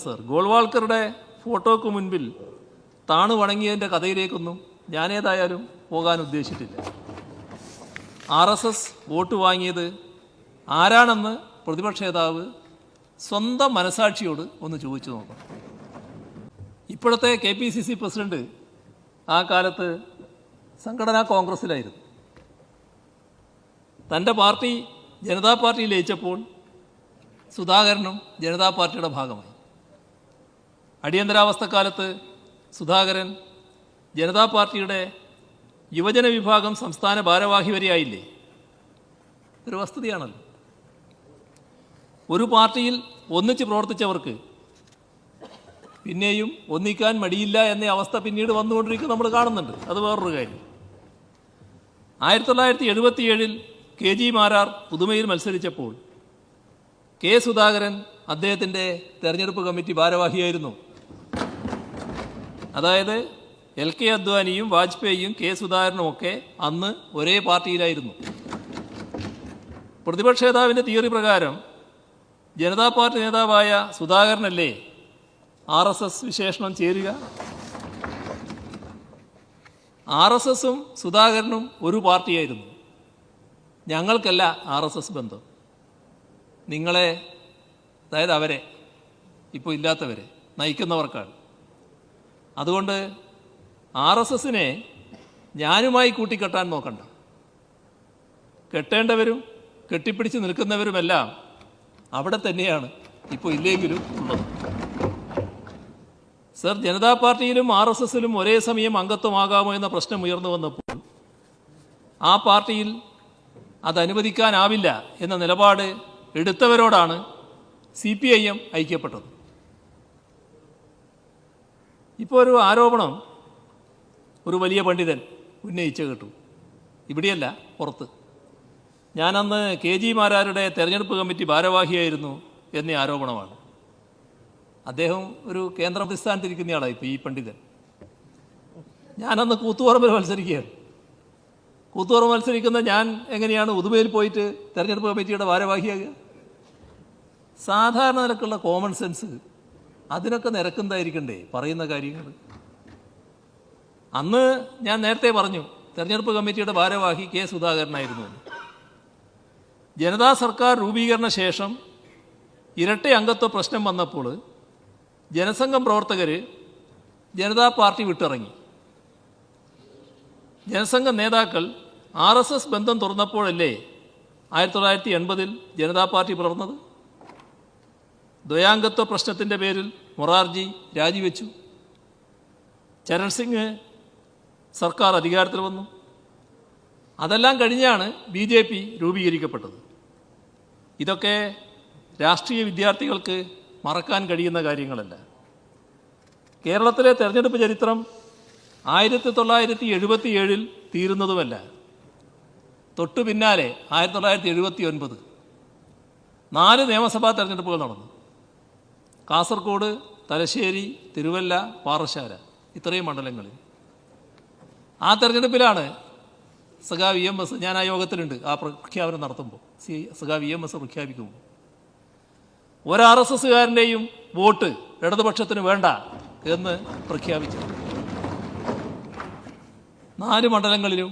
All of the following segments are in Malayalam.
സർ. ഗോൾവാൾക്കറുടെ ഫോട്ടോക്ക് മുൻപിൽ താണു വണങ്ങിയതിൻ്റെ കഥയിലേക്കൊന്നും ഞാനേതായാലും പോകാൻ ഉദ്ദേശിച്ചിട്ടില്ല. RSS വോട്ട് വാങ്ങിയത് ആരാണെന്ന് പ്രതിപക്ഷ നേതാവ് സ്വന്തം മനസാക്ഷിയോട് ഒന്ന് ചോദിച്ചു നോക്കണം. ഇപ്പോഴത്തെ KPCC പ്രസിഡന്റ് ആ കാലത്ത് സംഘടനാ കോൺഗ്രസ്സിലായിരുന്നു. തൻ്റെ പാർട്ടി ജനതാ പാർട്ടിയിൽ ലയിച്ചപ്പോൾ സുധാകരനും ജനതാ പാർട്ടിയുടെ ഭാഗമായി. അടിയന്തരാവസ്ഥക്കാലത്ത് സുധാകരൻ ജനതാ പാർട്ടിയുടെ യുവജന വിഭാഗം സംസ്ഥാന ഭാരവാഹി വരെയായില്ലേ? ഒരു വസ്തുതയാണല്ലോ. ഒരു പാർട്ടിയിൽ ഒന്നിച്ച് പ്രവർത്തിച്ചവർക്ക് പിന്നെയും ഒന്നിക്കാൻ മടിയില്ല എന്ന അവസ്ഥ പിന്നീട് വന്നുകൊണ്ടിരിക്കും, നമ്മൾ കാണുന്നുണ്ട്. അത് വേറൊരു കാര്യം. 1977 KG മാരാർ പുതുമയിൽ മത്സരിച്ചപ്പോൾ K. സുധാകരൻ അദ്ദേഹത്തിൻ്റെ തെരഞ്ഞെടുപ്പ് കമ്മിറ്റി ഭാരവാഹിയായിരുന്നു. അതായത് LK അദ്വാനിയും വാജ്പേയിയും K. സുധാകരനും ഒക്കെ അന്ന് ഒരേ പാർട്ടിയിലായിരുന്നു. പ്രതിപക്ഷ നേതാവിൻ്റെ തിയറി പ്രകാരം ജനതാ പാർട്ടി നേതാവായ സുധാകരനല്ലേ RSS വിശേഷണം ചേരുക? RSSും സുധാകരനും ഒരു പാർട്ടിയായിരുന്നു. ഞങ്ങൾക്കല്ല RSS ബന്ധം, നിങ്ങളെ, അതായത് അവരെ, ഇപ്പോൾ ഇല്ലാത്തവരെ നയിക്കുന്നവർക്കാണ്. അതുകൊണ്ട് RSSനെ ഞാനുമായി കൂട്ടിക്കെട്ടാൻ നോക്കണ്ട. കെട്ടേണ്ടവരും കെട്ടിപ്പിടിച്ച് നിൽക്കുന്നവരുമെല്ലാം അവിടെ തന്നെയാണ് ഇപ്പോൾ ഇല്ലെങ്കിലും ഉള്ളത്. സർ, ജനതാ പാർട്ടിയിലും RSSലും ഒരേ സമയം അംഗത്വമാകാമോ എന്ന പ്രശ്നം ഉയർന്നു വന്നപ്പോൾ ആ പാർട്ടിയിൽ അത് അനുവദിക്കാനാവില്ല എന്ന നിലപാട് എടുത്തവരോടാണ് CPIM ഐക്യപ്പെട്ടത്. ഇപ്പോൾ ഒരു ആരോപണം ഒരു വലിയ പണ്ഡിതൻ ഉന്നയിച്ച് കേട്ടു. ഇവിടെയല്ല, പുറത്ത്. ഞാനന്ന് KG മാരാരുടെ തെരഞ്ഞെടുപ്പ് കമ്മിറ്റി ഭാരവാഹിയായിരുന്നു എന്ന ആരോപണമാണ്. അദ്ദേഹം ഒരു കേന്ദ്ര പ്രതിസ്ഥാനത്തിരിക്കുന്നയാളാണ് ഇപ്പോൾ ഈ പണ്ഡിതൻ. ഞാനന്ന് കൂത്തുപറമ്പിൽ മത്സരിക്കുകയാണ്. കൂത്തുപറമ്പ് മത്സരിക്കുന്ന ഞാൻ എങ്ങനെയാണ് ഉദുമയിൽ പോയിട്ട് തെരഞ്ഞെടുപ്പ് കമ്മിറ്റിയുടെ ഭാരവാഹിയാകുക? സാധാരണ നിലക്കുള്ള കോമൺ സെൻസ് അതിനൊക്കെ നിരക്കുന്നതായിരിക്കണ്ടേ പറയുന്ന കാര്യങ്ങൾ. അന്ന് ഞാൻ നേരത്തെ പറഞ്ഞു തെരഞ്ഞെടുപ്പ് കമ്മിറ്റിയുടെ ഭാരവാഹി K. സുധാകരനായിരുന്നു. ജനതാ സർക്കാർ രൂപീകരണ ശേഷം ഇരട്ട അംഗത്വ പ്രശ്നം വന്നപ്പോൾ ജനസംഘം പ്രവർത്തകർ ജനതാ പാർട്ടി വിട്ടിറങ്ങി. ജനസംഘം നേതാക്കൾ RSS ബന്ധം തുറന്നപ്പോഴല്ലേ 1980 ജനതാ പാർട്ടി പിളർന്നത്. ദ്വയാംഗത്വ പ്രശ്നത്തിൻ്റെ പേരിൽ മൊറാർജി രാജിവെച്ചു. ചരൺ സിംഗ് സർക്കാർ അധികാരത്തിൽ വന്നു. അതെല്ലാം കഴിഞ്ഞാണ് BJP രൂപീകരിക്കപ്പെട്ടത്. ഇതൊക്കെ രാഷ്ട്രീയ വിദ്യാർത്ഥികൾക്ക് മറക്കാൻ കഴിയുന്ന കാര്യങ്ങളല്ല. കേരളത്തിലെ തെരഞ്ഞെടുപ്പ് ചരിത്രം 1977 തീരുന്നതുമല്ല. തൊട്ടു പിന്നാലെ 1979 4 നിയമസഭാ തെരഞ്ഞെടുപ്പുകൾ നടന്നു. കാസർഗോഡ്, തലശ്ശേരി, തിരുവല്ല, പാറശാല, ഇത്രയും മണ്ഡലങ്ങളിൽ. ആ തെരഞ്ഞെടുപ്പിലാണ് സഖാവ് EMS, ഞാൻ ആ യോഗത്തിലുണ്ട്, ആ പ്രഖ്യാപനം നടത്തുമ്പോൾ സഖാവ് EMS പ്രഖ്യാപിക്കുമ്പോൾ ഒരു RSSകാരൻ്റെയും വോട്ട് ഇടതുപക്ഷത്തിന് വേണ്ട എന്ന് പ്രഖ്യാപിച്ചു. 4 മണ്ഡലങ്ങളിലും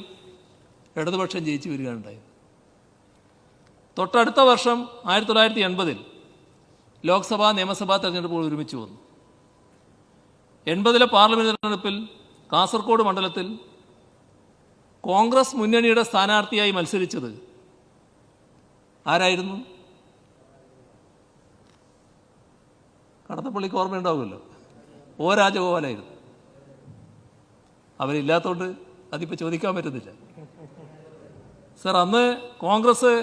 ഇടതുപക്ഷം ജയിച്ചു വരികയുണ്ടായത്. തൊട്ടടുത്ത വർഷം 1980 ലോക്സഭാ നിയമസഭാ തെരഞ്ഞെടുപ്പുകൾ ഒരുമിച്ച് വന്നു. 80 പാർലമെന്റ് തെരഞ്ഞെടുപ്പിൽ കാസർഗോഡ് മണ്ഡലത്തിൽ കോൺഗ്രസ് മുന്നണിയുടെ സ്ഥാനാർത്ഥിയായി മത്സരിച്ചത് ആരായിരുന്നു? കടന്നപ്പള്ളിക്ക് ഓർമ്മയുണ്ടാവുമല്ലോ, O. രാജഗോപാലായിരുന്നു. അവരില്ലാത്തതുകൊണ്ട് അതിപ്പോൾ ചോദിക്കാൻ പറ്റുന്നില്ല. സർ, അന്ന് കോൺഗ്രസ്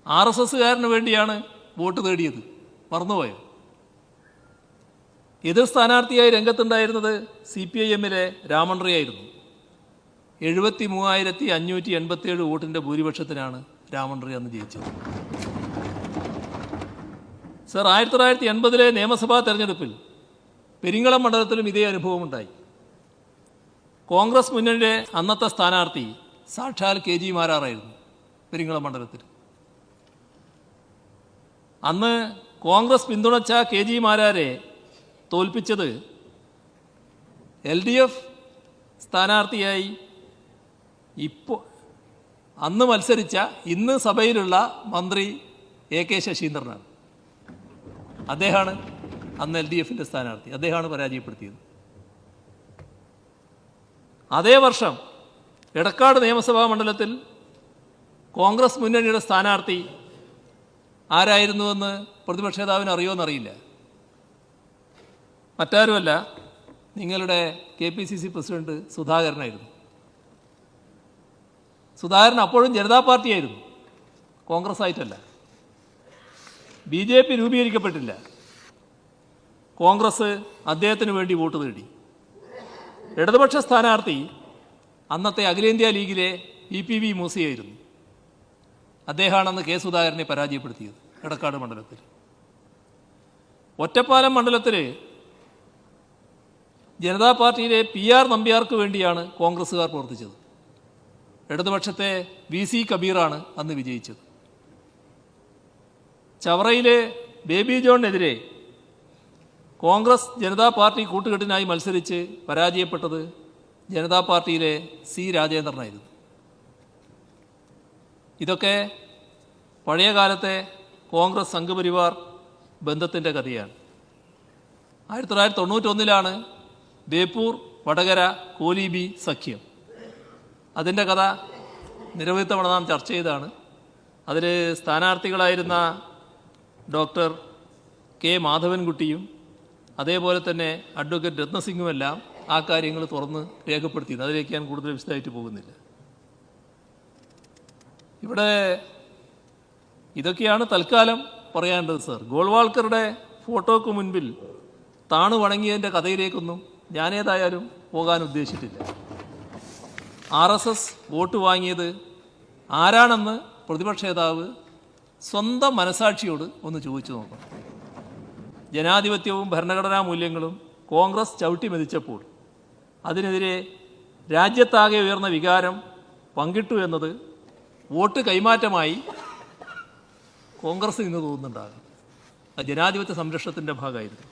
RSSകാരന് വേണ്ടിയാണ് വോട്ട് തേടിയത്, മറന്നുപോയോ? എതിർ സ്ഥാനാർത്ഥിയായി രംഗത്തുണ്ടായിരുന്നത് CPIMലെ രാമൻറിയായിരുന്നു. 73,587 വോട്ടിൻ്റെ ഭൂരിപക്ഷത്തിനാണ് രാമൻറി അന്ന് ജയിച്ചത്. സർ, 1980 നിയമസഭാ തെരഞ്ഞെടുപ്പിൽ പെരിങ്ങളം മണ്ഡലത്തിലും ഇതേ അനുഭവമുണ്ടായി. കോൺഗ്രസ് മുന്നണിയുടെ അന്നത്തെ സ്ഥാനാർത്ഥി സാക്ഷാൽ KG മാരാറായിരുന്നു പെരിങ്ങളം മണ്ഡലത്തിൽ. അന്ന് കോൺഗ്രസ് പിന്തുണച്ച കെ ജി മാരാരെ തോൽപ്പിച്ചത് LDF സ്ഥാനാർത്ഥിയായി ഇപ്പോൾ അന്ന് മത്സരിച്ച ഇന്ന് സഭയിലുള്ള മന്ത്രി AK ശശീന്ദ്രനാണ്. അദ്ദേഹമാണ് അന്ന് LDFൻ്റെ സ്ഥാനാർത്ഥി. അദ്ദേഹമാണ് പരാജയപ്പെടുത്തിയത്. അതേ വർഷം എടക്കാട് നിയമസഭാ മണ്ഡലത്തിൽ കോൺഗ്രസ് മുന്നണിയുടെ സ്ഥാനാർത്ഥി ആരായിരുന്നുവെന്ന് പ്രതിപക്ഷ നേതാവിന് അറിയുമെന്നറിയില്ല. മറ്റാരുമല്ല, നിങ്ങളുടെ KPCC പ്രസിഡന്റ് സുധാകരനായിരുന്നു. സുധാകരൻ അപ്പോഴും ജനതാ പാർട്ടിയായിരുന്നു, കോൺഗ്രസ് ആയിട്ടല്ല. BJP രൂപീകരിക്കപ്പെട്ടില്ല. കോൺഗ്രസ് അദ്ദേഹത്തിന് വേണ്ടി വോട്ട് നേടി. ഇടതുപക്ഷ സ്ഥാനാർത്ഥി അന്നത്തെ അഖിലേന്ത്യാ ലീഗിലെ EPV മൂസിയായിരുന്നു. അദ്ദേഹമാണ് അന്ന് K സുധാകരനെ പരാജയപ്പെടുത്തിയത് എടക്കാട് മണ്ഡലത്തിൽ. ഒറ്റപ്പാലം മണ്ഡലത്തിൽ ജനതാ പാർട്ടിയിലെ PR നമ്പ്യാർക്ക് വേണ്ടിയാണ് കോൺഗ്രസ്സുകാർ പ്രവർത്തിച്ചത്. ഇടതുപക്ഷത്തെ VC കബീറാണ് അന്ന് വിജയിച്ചത്. ചവറയിലെ ബേബി ജോണിനെതിരെ കോൺഗ്രസ് ജനതാ പാർട്ടി കൂട്ടുകെട്ടിനായി മത്സരിച്ച് പരാജയപ്പെട്ടത് ജനതാ പാർട്ടിയിലെ C രാജേന്ദ്രനായിരുന്നു. ഇതൊക്കെ പഴയ കാലത്തെ കോൺഗ്രസ് സംഘപരിവാർ ബന്ധത്തിൻ്റെ കഥയാണ്. 1991 ബേപ്പൂർ വടകര കോലീബി സഖ്യം. അതിൻ്റെ കഥ നിരവധി തവണ നാം ചർച്ച ചെയ്താണ്. അതിൽ സ്ഥാനാർത്ഥികളായിരുന്ന ഡോക്ടർ K മാധവൻകുട്ടിയും അതേപോലെ തന്നെ അഡ്വക്കേറ്റ് രത്നസിംഗുമെല്ലാം ആ കാര്യങ്ങൾ തുറന്ന് രേഖപ്പെടുത്തിയത്. അതിലേക്ക് ഞാൻ കൂടുതൽ വിശദമായിട്ട് പോകുന്നില്ല. ഇവിടെ ഇതൊക്കെയാണ് തൽക്കാലം പറയാനുള്ളത് സർ. ഗോൾവാൾക്കറുടെ ഫോട്ടോക്ക് മുൻപിൽ താണു വണങ്ങിയതിൻ്റെ കഥയിലേക്കൊന്നും ഞാനേതായാലും പോകാൻ ഉദ്ദേശിച്ചിട്ടില്ല. RSS വോട്ട് വാങ്ങിയത് ആരാണെന്ന് പ്രതിപക്ഷ നേതാവ് സ്വന്തം മനസാക്ഷിയോട് ഒന്ന് ചോദിച്ചു നോക്കണം. ജനാധിപത്യവും ഭരണഘടനാ മൂല്യങ്ങളും കോൺഗ്രസ് ചവിട്ടി മെതിച്ചപ്പോൾ അതിനെതിരെ രാജ്യത്താകെ ഉയർന്ന വികാരം പങ്കിട്ടു എന്നത് വോട്ട് കൈമാറ്റമായി കോൺഗ്രസ് ഇന്ന് തോന്നുന്നുണ്ടാകും. ജനാധിപത്യ സംരക്ഷണത്തിൻ്റെ ഭാഗമായിരുന്നു.